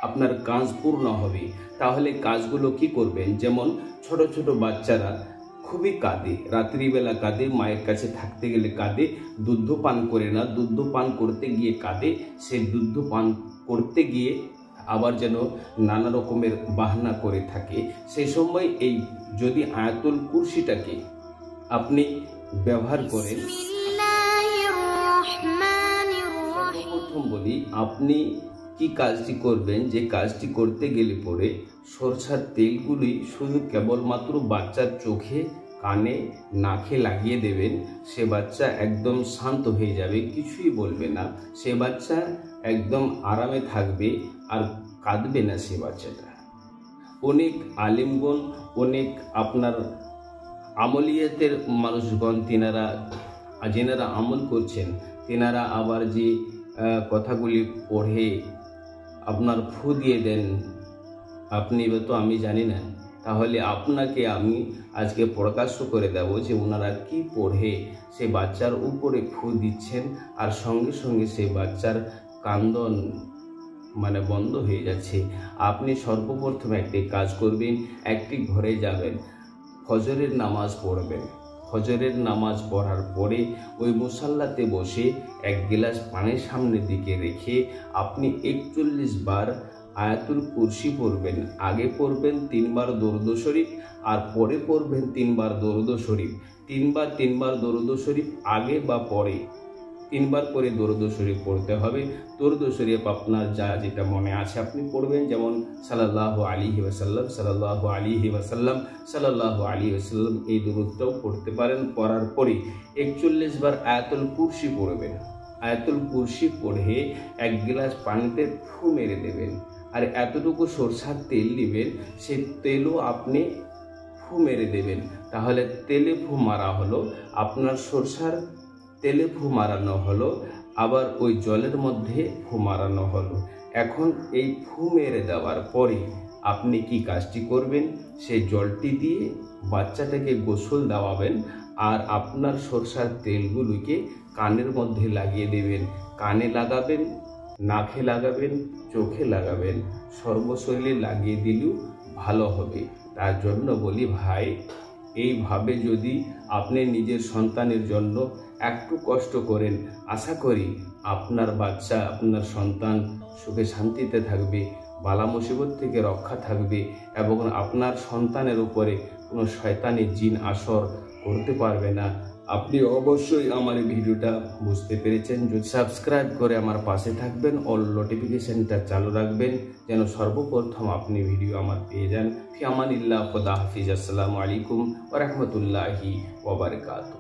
আপনার কাজ পূর্ণ হবে। তাহলে কাজগুলো কি করবেন, যেমন ছোট ছোট বাচ্চারা খুবই কাঁদে, রাত্রিবেলা কাঁদে, মায়ের কাছে থাকতে গেলে কাঁদে, দুধ পান করে না, দুধ পান করতে গিয়ে কাঁদে, সে দুধ পান করতে গিয়ে আবার যেন নানা রকমের বাহানা করে থাকে। সেই সময় এই যদি আয়াতুল কুরসিটাকে আপনি ব্যবহার করেন, প্রথম বলি আপনি কি কাজটি করবেন, যে কাজটি করতে গেলে পরে সরষার তেলগুলি শুধু কেবলমাত্র বাচ্চার চোখে, কানে, নাকে লাগিয়ে দেবেন। সে বাচ্চা একদম শান্ত হয়ে যাবে, কিছুই বলবে না, সে বাচ্চা একদম আরামে থাকবে আর কাঁদবে না সে বাচ্চাটা। অনেক আলিমগণ, অনেক আপনার আমলিয়াতের মানুষগণ, যেনারা আমল করছেন, তেনারা আবার যে কথাগুলি পড়ে আপনার ফু দিয়ে দেন, আপনি তো আমি জানি না, তাহলে আপনাকে আমি আজকে প্রকাশ্য করে দেব যে ওনারা কি পড়ে সে বাচ্চার উপরে ফু দিচ্ছেন, আর সঙ্গে সঙ্গে সে বাচ্চার কান্দন বন্ধ হয়ে যাচ্ছে। আপনি সর্বপ্রথম একটি কাজ করবেন, একটি ঘরে যাবেন, ফজরের নামাজ পড়বেন। ফজরের নামাজ পড়ার পরে ওই মুসাল্লাতে বসে এক গিলাস পানির সামনের দিকে রেখে আপনি 41 বার আয়াতুল কুরসি পড়বেন। আগে পড়বেন 3 বার দরুদ শরীফ, আর পরে পড়বেন 3 বার দরুদ শরীফ। 3 বার দরুদ শরীফ আগে বা পরে 3 বার করে দরুদ শরীফ পড়তে হবে। দরুদ শরীফ আপনার যেটা মনে আছে আপনি পড়বেন, যেমন সাল্লাল্লাহু আলাইহি ওয়াসাল্লাম, সাল্লাল্লাহু আলাইহি ওয়াসাল্লাম, সাল্লাল্লাহু আলাইহি ওয়াসাল্লাম, এই দরুদটাও পড়তে পারেন। পড়ার পরে 41 বার আয়াতুল কুরসি পড়বেন। আয়াতুল কুরসি পড়ে এক গ্লাস পানিতে ফু মেরে দেবেন, আর এতটুকু সরষার তেল নেবেন, সে তেলও আপনি ফু মেরে দেবেন। তাহলে তেলে ফু মারা হলো, আপনার সরষার তেলে ফু মারানো হলো, আবার ওই জলের মধ্যে ফু মারানো হলো। এখন এই ফু মেরে দেওয়ার পরে আপনি কি কাজটি করবেন, সেই জলটি দিয়ে বাচ্চাটাকে গোসল দেওয়াবেন, আর আপনার সরষার তেলগুলোকে কানের মধ্যে লাগিয়ে দেবেন। কানে লাগাবেন, নাকে লাগাবেন, চোখে লাগাবেন, সর্বশরীরে লাগিয়ে দিলেও ভালো হবে। তার জন্য বলি ভাই, এইভাবে যদি আপনি নিজের সন্তানের জন্য একটু কষ্ট করেন, আশা করি আপনার বাচ্চা, আপনার সন্তান সুখে শান্তিতে থাকবে, বালা মুসিবত থেকে রক্ষা থাকবে, এবং আপনার সন্তানের উপরে কোনো শয়তানি জিন আসর করতে পারবে না। আপনি অবশ্যই আমার এই ভিডিওটা বুঝতে পেরেছেন। যদি সাবস্ক্রাইব করে আমার পাশে থাকবেন, অল নোটিফিকেশনটা চালু রাখবেন, যেন সর্বপ্রথম আপনি ভিডিও আমার পেয়ে যান। ফি আমানিল্লাহ, খুদা হাফিজ, আসসালামু আলাইকুম ওয়া রাহমাতুল্লাহি ওয়া বারাকাতুহু।